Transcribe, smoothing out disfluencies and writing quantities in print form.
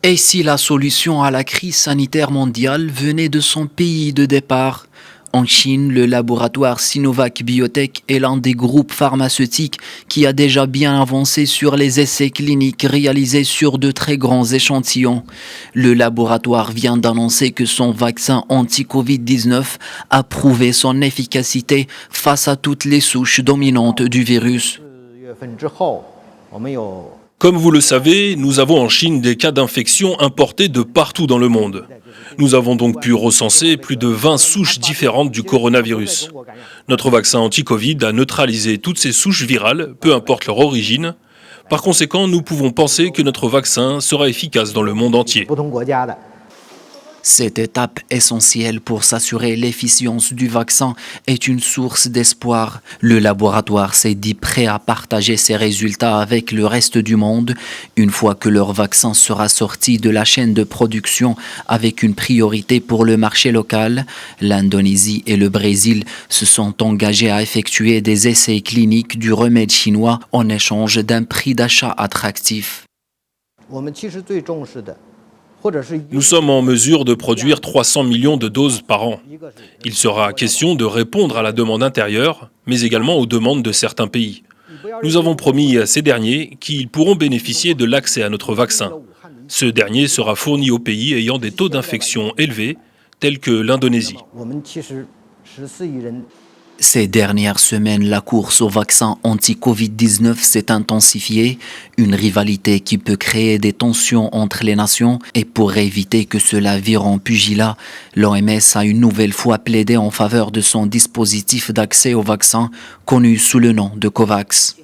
Et si la solution à la crise sanitaire mondiale venait de son pays de départ? En Chine, le laboratoire Sinovac Biotech est l'un des groupes pharmaceutiques qui a déjà bien avancé sur les essais cliniques réalisés sur de très grands échantillons. Le laboratoire vient d'annoncer que son vaccin anti-Covid-19 a prouvé son efficacité face à toutes les souches dominantes du virus. Comme vous le savez, nous avons en Chine des cas d'infection importés de partout dans le monde. Nous avons donc pu recenser plus de 20 souches différentes du coronavirus. Notre vaccin anti-Covid a neutralisé toutes ces souches virales, peu importe leur origine. Par conséquent, nous pouvons penser que notre vaccin sera efficace dans le monde entier. Cette étape essentielle pour s'assurer l'efficience du vaccin est une source d'espoir. Le laboratoire s'est dit prêt à partager ses résultats avec le reste du monde une fois que leur vaccin sera sorti de la chaîne de production avec une priorité pour le marché local. L'Indonésie et le Brésil se sont engagés à effectuer des essais cliniques du remède chinois en échange d'un prix d'achat attractif. Nous sommes en mesure de produire 300 millions de doses par an. Il sera question de répondre à la demande intérieure, mais également aux demandes de certains pays. Nous avons promis à ces derniers qu'ils pourront bénéficier de l'accès à notre vaccin. Ce dernier sera fourni aux pays ayant des taux d'infection élevés, tels que l'Indonésie. Ces dernières semaines, la course au vaccin anti-Covid-19 s'est intensifiée, une rivalité qui peut créer des tensions entre les nations. Et pour éviter que cela vire en pugilat, l'OMS a une nouvelle fois plaidé en faveur de son dispositif d'accès au vaccin, connu sous le nom de COVAX.